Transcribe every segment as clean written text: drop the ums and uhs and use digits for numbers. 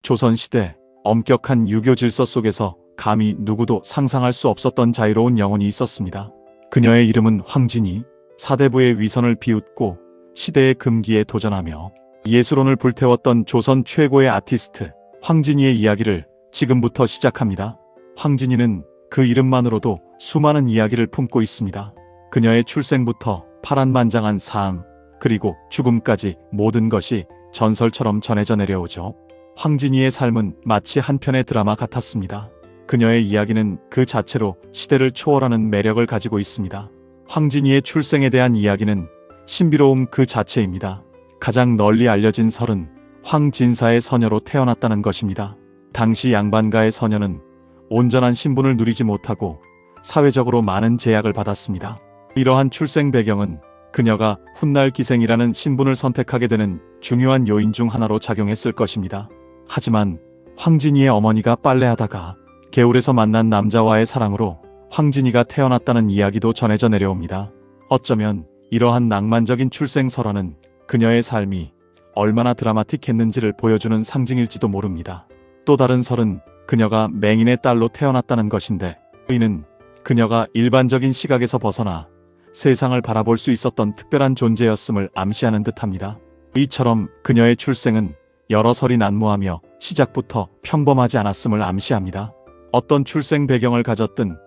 조선시대 엄격한 유교 질서 속에서 감히 누구도 상상할 수 없었던 자유로운 영혼이 있었습니다. 그녀의 이름은 황진이. 사대부의 위선을 비웃고 시대의 금기에 도전하며 예술혼을 불태웠던 조선 최고의 아티스트 황진이의 이야기를 지금부터 시작합니다. 황진이는 그 이름만으로도 수많은 이야기를 품고 있습니다. 그녀의 출생부터 파란만장한 삶, 그리고 죽음까지 모든 것이 전설처럼 전해져 내려오죠. 황진이의 삶은 마치 한 편의 드라마 같았습니다. 그녀의 이야기는 그 자체로 시대를 초월하는 매력을 가지고 있습니다. 황진이의 출생에 대한 이야기는 신비로움 그 자체입니다. 가장 널리 알려진 설은 황진사의 서녀로 태어났다는 것입니다. 당시 양반가의 서녀는 온전한 신분을 누리지 못하고 사회적으로 많은 제약을 받았습니다. 이러한 출생 배경은 그녀가 훗날 기생이라는 신분을 선택하게 되는 중요한 요인 중 하나로 작용했을 것입니다. 하지만 황진이의 어머니가 빨래하다가 개울에서 만난 남자와의 사랑으로 황진이가 태어났다는 이야기도 전해져 내려옵니다. 어쩌면 이러한 낭만적인 출생 설화는 그녀의 삶이 얼마나 드라마틱했는지를 보여주는 상징일지도 모릅니다. 또 다른 설은 그녀가 맹인의 딸로 태어났다는 것인데, 이는 그녀가 일반적인 시각에서 벗어나 세상을 바라볼 수 있었던 특별한 존재였음을 암시하는 듯합니다. 이처럼 그녀의 출생은 여러 설이 난무하며 시작부터 평범하지 않았음을 암시합니다. 어떤 출생 배경을 가졌든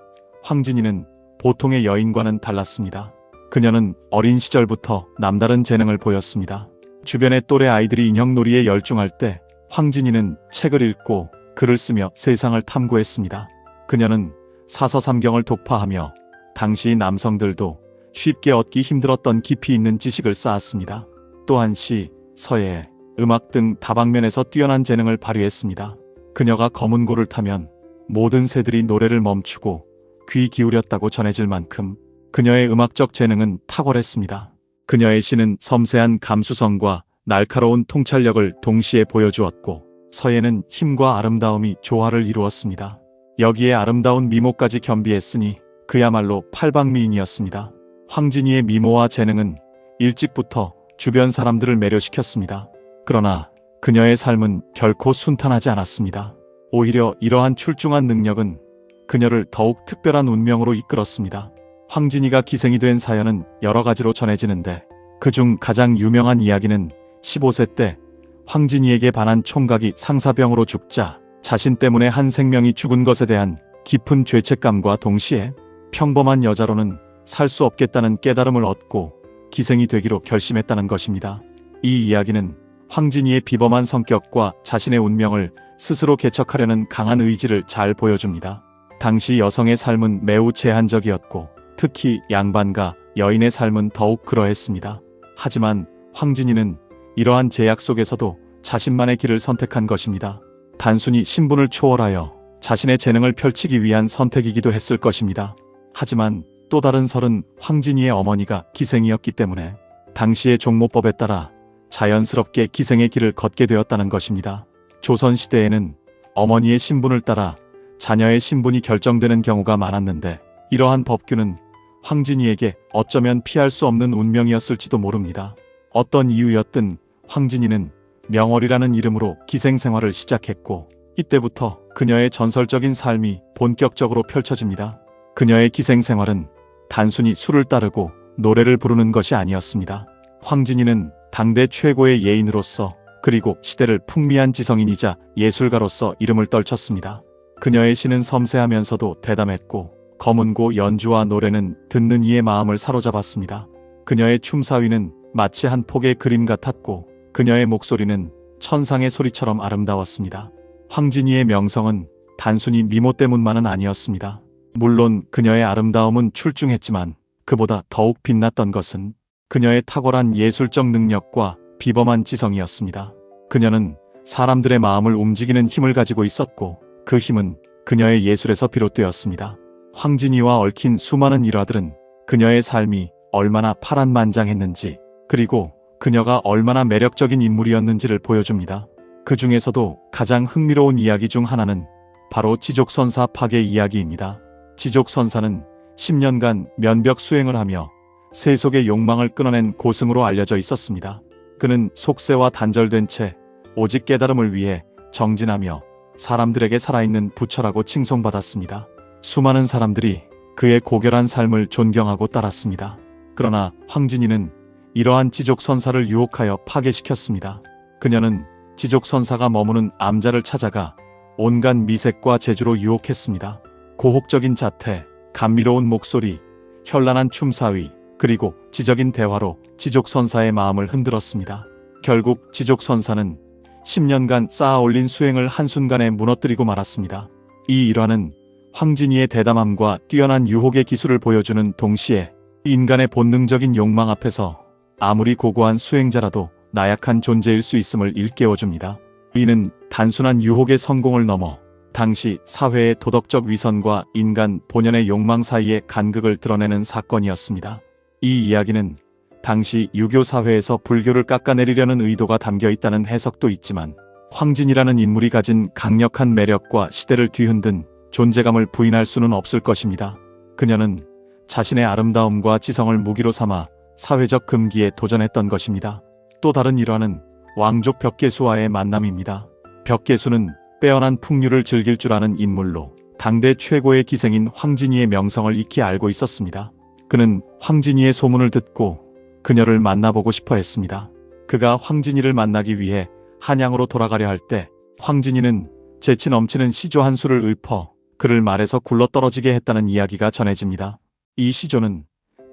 황진이는 보통의 여인과는 달랐습니다. 그녀는 어린 시절부터 남다른 재능을 보였습니다. 주변의 또래 아이들이 인형놀이에 열중할 때 황진이는 책을 읽고 글을 쓰며 세상을 탐구했습니다. 그녀는 사서삼경을 독파하며 당시 남성들도 쉽게 얻기 힘들었던 깊이 있는 지식을 쌓았습니다. 또한 시, 서예, 음악 등 다방면에서 뛰어난 재능을 발휘했습니다. 그녀가 검은고를 타면 모든 새들이 노래를 멈추고 귀 기울였다고 전해질 만큼 그녀의 음악적 재능은 탁월했습니다. 그녀의 시는 섬세한 감수성과 날카로운 통찰력을 동시에 보여주었고, 서예는 힘과 아름다움이 조화를 이루었습니다. 여기에 아름다운 미모까지 겸비했으니 그야말로 팔방미인이었습니다. 황진이의 미모와 재능은 일찍부터 주변 사람들을 매료시켰습니다. 그러나 그녀의 삶은 결코 순탄하지 않았습니다. 오히려 이러한 출중한 능력은 그녀를 더욱 특별한 운명으로 이끌었습니다. 황진이가 기생이 된 사연은 여러 가지로 전해지는데, 그중 가장 유명한 이야기는 15세 때 황진이에게 반한 총각이 상사병으로 죽자 자신 때문에 한 생명이 죽은 것에 대한 깊은 죄책감과 동시에 평범한 여자로는 살 수 없겠다는 깨달음을 얻고 기생이 되기로 결심했다는 것입니다. 이 이야기는 황진이의 비범한 성격과 자신의 운명을 스스로 개척하려는 강한 의지를 잘 보여줍니다. 당시 여성의 삶은 매우 제한적이었고, 특히 양반과 여인의 삶은 더욱 그러했습니다. 하지만 황진이는 이러한 제약 속에서도 자신만의 길을 선택한 것입니다. 단순히 신분을 초월하여 자신의 재능을 펼치기 위한 선택이기도 했을 것입니다. 하지만 또 다른 설은 황진이의 어머니가 기생이었기 때문에 당시의 종모법에 따라 자연스럽게 기생의 길을 걷게 되었다는 것입니다. 조선시대에는 어머니의 신분을 따라 자녀의 신분이 결정되는 경우가 많았는데, 이러한 법규는 황진이에게 어쩌면 피할 수 없는 운명이었을지도 모릅니다. 어떤 이유였든 황진이는 명월이라는 이름으로 기생 생활을 시작했고, 이때부터 그녀의 전설적인 삶이 본격적으로 펼쳐집니다. 그녀의 기생 생활은 단순히 술을 따르고 노래를 부르는 것이 아니었습니다. 황진이는 당대 최고의 예인으로서, 그리고 시대를 풍미한 지성인이자 예술가로서 이름을 떨쳤습니다. 그녀의 시는 섬세하면서도 대담했고, 검은고 연주와 노래는 듣는 이의 마음을 사로잡았습니다. 그녀의 춤사위는 마치 한 폭의 그림 같았고, 그녀의 목소리는 천상의 소리처럼 아름다웠습니다. 황진이의 명성은 단순히 미모 때문만은 아니었습니다. 물론 그녀의 아름다움은 출중했지만 그보다 더욱 빛났던 것은 그녀의 탁월한 예술적 능력과 비범한 지성이었습니다. 그녀는 사람들의 마음을 움직이는 힘을 가지고 있었고, 그 힘은 그녀의 예술에서 비롯되었습니다. 황진이와 얽힌 수많은 일화들은 그녀의 삶이 얼마나 파란만장했는지, 그리고 그녀가 얼마나 매력적인 인물이었는지를 보여줍니다. 그 중에서도 가장 흥미로운 이야기 중 하나는 바로 지족선사 파괴 이야기입니다. 지족선사는 10년간 면벽 수행을 하며 세속의 욕망을 끊어낸 고승으로 알려져 있었습니다. 그는 속세와 단절된 채 오직 깨달음을 위해 정진하며 사람들에게 살아있는 부처라고 칭송받았습니다. 수많은 사람들이 그의 고결한 삶을 존경하고 따랐습니다. 그러나 황진이는 이러한 지족선사를 유혹하여 파괴시켰습니다. 그녀는 지족선사가 머무는 암자를 찾아가 온갖 미색과 재주로 유혹했습니다. 고혹적인 자태, 감미로운 목소리, 현란한 춤사위, 그리고 지적인 대화로 지족선사의 마음을 흔들었습니다. 결국 지족선사는 10년간 쌓아올린 수행을 한순간에 무너뜨리고 말았습니다. 이 일화는 황진이의 대담함과 뛰어난 유혹의 기술을 보여주는 동시에 인간의 본능적인 욕망 앞에서 아무리 고고한 수행자라도 나약한 존재일 수 있음을 일깨워줍니다. 이는 단순한 유혹의 성공을 넘어 당시 사회의 도덕적 위선과 인간 본연의 욕망 사이의 간극을 드러내는 사건이었습니다. 이 이야기는 당시 유교 사회에서 불교를 깎아내리려는 의도가 담겨 있다는 해석도 있지만 황진이라는 인물이 가진 강력한 매력과 시대를 뒤흔든 존재감을 부인할 수는 없을 것입니다. 그녀는 자신의 아름다움과 지성을 무기로 삼아 사회적 금기에 도전했던 것입니다. 또 다른 일화는 왕족 벽계수와의 만남입니다. 벽계수는 빼어난 풍류를 즐길 줄 아는 인물로 당대 최고의 기생인 황진이의 명성을 익히 알고 있었습니다. 그는 황진이의 소문을 듣고 그녀를 만나보고 싶어 했습니다. 그가 황진이를 만나기 위해 한양으로 돌아가려 할 때 황진이는 재치 넘치는 시조 한 수를 읊어 그를 말에서 굴러떨어지게 했다는 이야기가 전해집니다. 이 시조는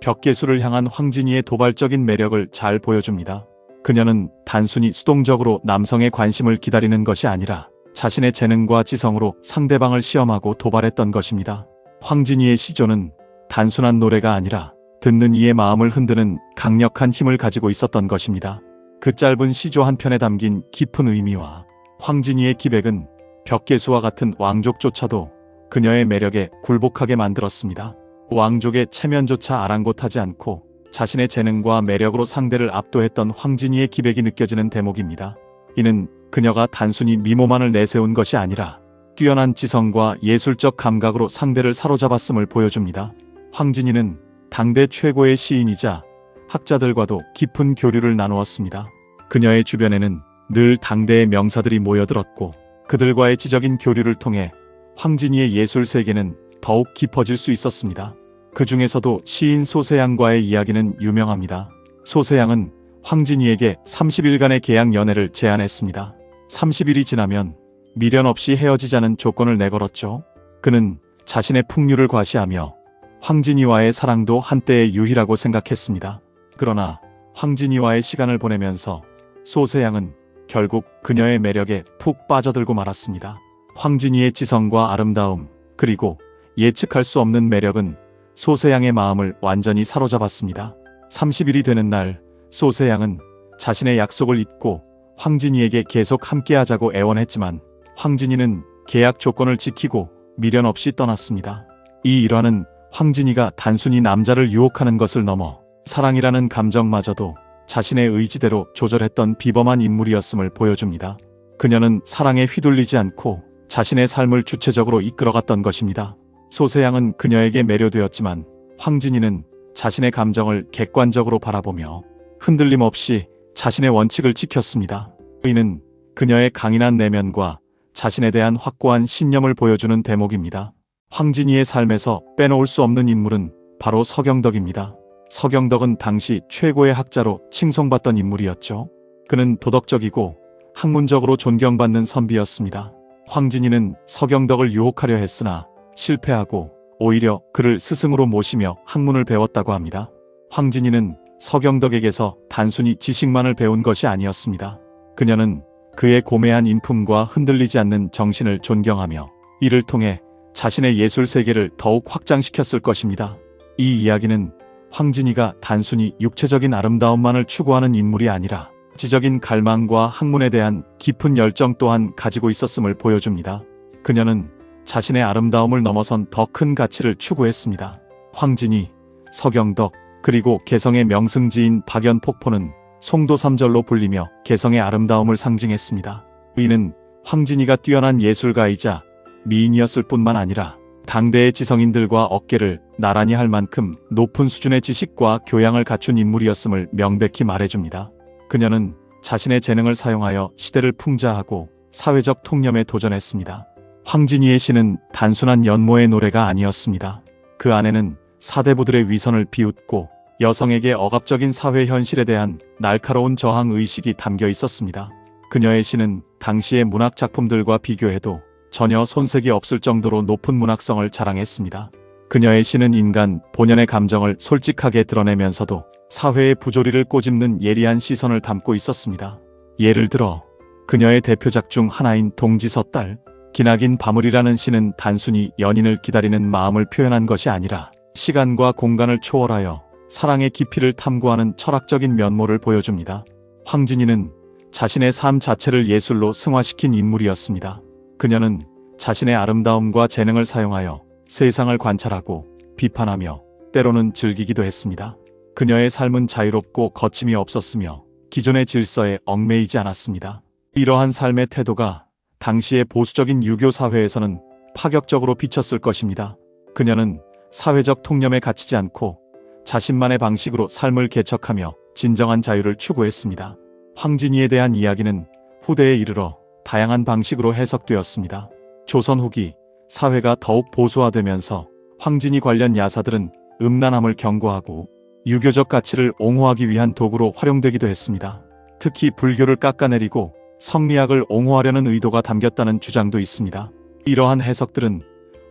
벽계수를 향한 황진이의 도발적인 매력을 잘 보여줍니다. 그녀는 단순히 수동적으로 남성의 관심을 기다리는 것이 아니라 자신의 재능과 지성으로 상대방을 시험하고 도발했던 것입니다. 황진이의 시조는 단순한 노래가 아니라 듣는 이의 마음을 흔드는 강력한 힘을 가지고 있었던 것입니다. 그 짧은 시조 한 편에 담긴 깊은 의미와 황진이의 기백은 벽계수와 같은 왕족조차도 그녀의 매력에 굴복하게 만들었습니다. 왕족의 체면조차 아랑곳하지 않고 자신의 재능과 매력으로 상대를 압도했던 황진이의 기백이 느껴지는 대목입니다. 이는 그녀가 단순히 미모만을 내세운 것이 아니라 뛰어난 지성과 예술적 감각으로 상대를 사로잡았음을 보여줍니다. 황진이는 당대 최고의 시인이자 학자들과도 깊은 교류를 나누었습니다. 그녀의 주변에는 늘 당대의 명사들이 모여들었고 그들과의 지적인 교류를 통해 황진이의 예술 세계는 더욱 깊어질 수 있었습니다. 그 중에서도 시인 소세양과의 이야기는 유명합니다. 소세양은 황진이에게 30일간의 계약 연애를 제안했습니다. 30일이 지나면 미련 없이 헤어지자는 조건을 내걸었죠. 그는 자신의 풍류를 과시하며 황진이와의 사랑도 한때의 유희라고 생각했습니다. 그러나 황진이와의 시간을 보내면서 소세양은 결국 그녀의 매력에 푹 빠져들고 말았습니다. 황진이의 지성과 아름다움, 그리고 예측할 수 없는 매력은 소세양의 마음을 완전히 사로잡았습니다. 30일이 되는 날 소세양은 자신의 약속을 잊고 황진이에게 계속 함께하자고 애원했지만 황진이는 계약 조건을 지키고 미련 없이 떠났습니다. 이 일화는 황진이가 단순히 남자를 유혹하는 것을 넘어 사랑이라는 감정마저도 자신의 의지대로 조절했던 비범한 인물이었음을 보여줍니다. 그녀는 사랑에 휘둘리지 않고 자신의 삶을 주체적으로 이끌어갔던 것입니다. 소세양은 그녀에게 매료되었지만 황진이는 자신의 감정을 객관적으로 바라보며 흔들림 없이 자신의 원칙을 지켰습니다. 이는 그녀의 강인한 내면과 자신에 대한 확고한 신념을 보여주는 대목입니다. 황진이의 삶에서 빼놓을 수 없는 인물은 바로 서경덕입니다. 서경덕은 당시 최고의 학자로 칭송받던 인물이었죠. 그는 도덕적이고 학문적으로 존경받는 선비였습니다. 황진이는 서경덕을 유혹하려 했으나 실패하고 오히려 그를 스승으로 모시며 학문을 배웠다고 합니다. 황진이는 서경덕에게서 단순히 지식만을 배운 것이 아니었습니다. 그녀는 그의 고매한 인품과 흔들리지 않는 정신을 존경하며 이를 통해 자신의 예술 세계를 더욱 확장시켰을 것입니다. 이 이야기는 황진이가 단순히 육체적인 아름다움만을 추구하는 인물이 아니라 지적인 갈망과 학문에 대한 깊은 열정 또한 가지고 있었음을 보여줍니다. 그녀는 자신의 아름다움을 넘어선 더 큰 가치를 추구했습니다. 황진이, 서경덕, 그리고 개성의 명승지인 박연폭포는 송도삼절로 불리며 개성의 아름다움을 상징했습니다. 이는 황진이가 뛰어난 예술가이자 미인이었을 뿐만 아니라 당대의 지성인들과 어깨를 나란히 할 만큼 높은 수준의 지식과 교양을 갖춘 인물이었음을 명백히 말해줍니다. 그녀는 자신의 재능을 사용하여 시대를 풍자하고 사회적 통념에 도전했습니다. 황진이의 시는 단순한 연모의 노래가 아니었습니다. 그 안에는 사대부들의 위선을 비웃고 여성에게 억압적인 사회 현실에 대한 날카로운 저항 의식이 담겨 있었습니다. 그녀의 시는 당시의 문학 작품들과 비교해도 전혀 손색이 없을 정도로 높은 문학성을 자랑했습니다. 그녀의 시는 인간 본연의 감정을 솔직하게 드러내면서도 사회의 부조리를 꼬집는 예리한 시선을 담고 있었습니다. 예를 들어 그녀의 대표작 중 하나인 동지서딸, 기나긴 밤을이라는 시는 단순히 연인을 기다리는 마음을 표현한 것이 아니라 시간과 공간을 초월하여 사랑의 깊이를 탐구하는 철학적인 면모를 보여줍니다. 황진이는 자신의 삶 자체를 예술로 승화시킨 인물이었습니다. 그녀는 자신의 아름다움과 재능을 사용하여 세상을 관찰하고 비판하며 때로는 즐기기도 했습니다. 그녀의 삶은 자유롭고 거침이 없었으며 기존의 질서에 얽매이지 않았습니다. 이러한 삶의 태도가 당시의 보수적인 유교 사회에서는 파격적으로 비쳤을 것입니다. 그녀는 사회적 통념에 갇히지 않고 자신만의 방식으로 삶을 개척하며 진정한 자유를 추구했습니다. 황진이에 대한 이야기는 후대에 이르러 다양한 방식으로 해석되었습니다. 조선 후기 사회가 더욱 보수화되면서 황진이 관련 야사들은 음란함을 경고하고 유교적 가치를 옹호하기 위한 도구로 활용되기도 했습니다. 특히 불교를 깎아내리고 성리학을 옹호하려는 의도가 담겼다는 주장도 있습니다. 이러한 해석들은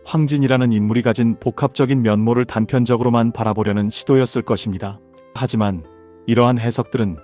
황진이라는 인물이 가진 복합적인 면모를 단편적으로만 바라보려는 시도였을 것입니다. 하지만 이러한 해석들은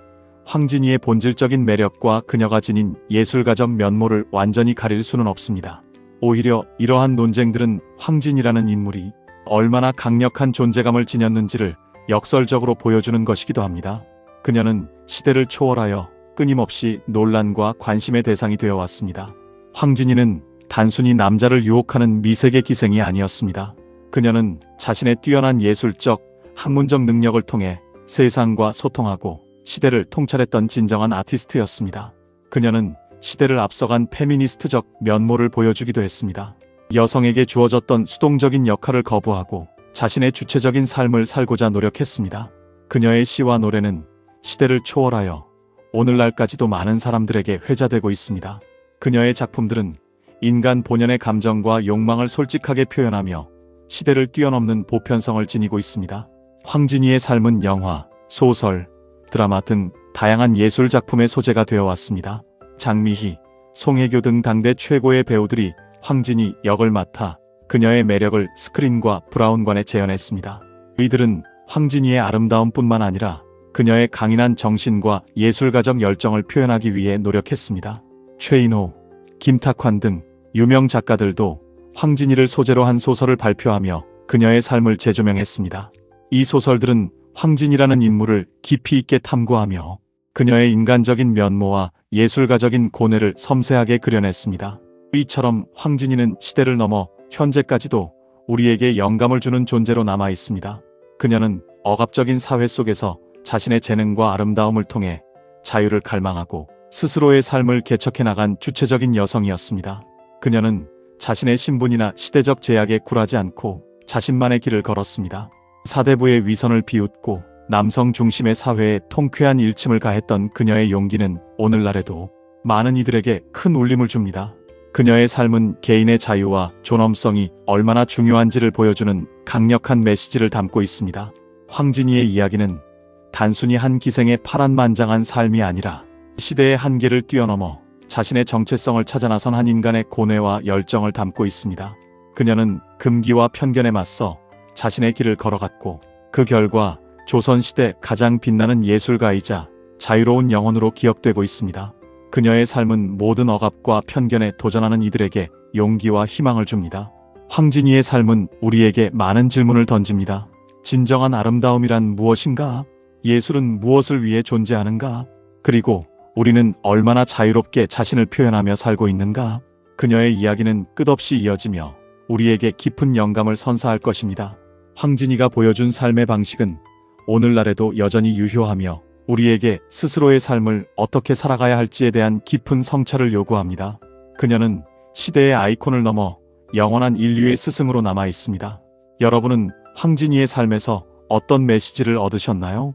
황진이의 본질적인 매력과 그녀가 지닌 예술가적 면모를 완전히 가릴 수는 없습니다. 오히려 이러한 논쟁들은 황진이라는 인물이 얼마나 강력한 존재감을 지녔는지를 역설적으로 보여주는 것이기도 합니다. 그녀는 시대를 초월하여 끊임없이 논란과 관심의 대상이 되어 왔습니다. 황진이는 단순히 남자를 유혹하는 미색의 기생이 아니었습니다. 그녀는 자신의 뛰어난 예술적, 학문적 능력을 통해 세상과 소통하고 시대를 통찰했던 진정한 아티스트였습니다. 그녀는 시대를 앞서간 페미니스트적 면모를 보여주기도 했습니다. 여성에게 주어졌던 수동적인 역할을 거부하고 자신의 주체적인 삶을 살고자 노력했습니다. 그녀의 시와 노래는 시대를 초월하여 오늘날까지도 많은 사람들에게 회자되고 있습니다. 그녀의 작품들은 인간 본연의 감정과 욕망을 솔직하게 표현하며 시대를 뛰어넘는 보편성을 지니고 있습니다. 황진이의 삶은 영화, 소설, 드라마 등 다양한 예술 작품의 소재가 되어 왔습니다. 장미희, 송혜교 등 당대 최고의 배우들이 황진이 역을 맡아 그녀의 매력을 스크린과 브라운관에 재현했습니다. 이들은 황진이의 아름다움뿐만 아니라 그녀의 강인한 정신과 예술가적 열정을 표현하기 위해 노력했습니다. 최인호, 김탁환 등 유명 작가들도 황진이를 소재로 한 소설을 발표하며 그녀의 삶을 재조명했습니다. 이 소설들은 황진이라는 인물을 깊이 있게 탐구하며 그녀의 인간적인 면모와 예술가적인 고뇌를 섬세하게 그려냈습니다. 이처럼 황진이는 시대를 넘어 현재까지도 우리에게 영감을 주는 존재로 남아 있습니다. 그녀는 억압적인 사회 속에서 자신의 재능과 아름다움을 통해 자유를 갈망하고 스스로의 삶을 개척해 나간 주체적인 여성이었습니다. 그녀는 자신의 신분이나 시대적 제약에 굴하지 않고 자신만의 길을 걸었습니다. 사대부의 위선을 비웃고 남성 중심의 사회에 통쾌한 일침을 가했던 그녀의 용기는 오늘날에도 많은 이들에게 큰 울림을 줍니다. 그녀의 삶은 개인의 자유와 존엄성이 얼마나 중요한지를 보여주는 강력한 메시지를 담고 있습니다. 황진이의 이야기는 단순히 한 기생의 파란만장한 삶이 아니라 시대의 한계를 뛰어넘어 자신의 정체성을 찾아 나선 한 인간의 고뇌와 열정을 담고 있습니다. 그녀는 금기와 편견에 맞서 자신의 길을 걸어갔고 그 결과 조선시대 가장 빛나는 예술가이자 자유로운 영혼으로 기억되고 있습니다. 그녀의 삶은 모든 억압과 편견에 도전하는 이들에게 용기와 희망을 줍니다. 황진이의 삶은 우리에게 많은 질문을 던집니다. 진정한 아름다움이란 무엇인가? 예술은 무엇을 위해 존재하는가? 그리고 우리는 얼마나 자유롭게 자신을 표현하며 살고 있는가? 그녀의 이야기는 끝없이 이어지며 우리에게 깊은 영감을 선사할 것입니다. 황진이가 보여준 삶의 방식은 오늘날에도 여전히 유효하며 우리에게 스스로의 삶을 어떻게 살아가야 할지에 대한 깊은 성찰을 요구합니다. 그녀는 시대의 아이콘을 넘어 영원한 인류의 스승으로 남아 있습니다. 여러분은 황진이의 삶에서 어떤 메시지를 얻으셨나요?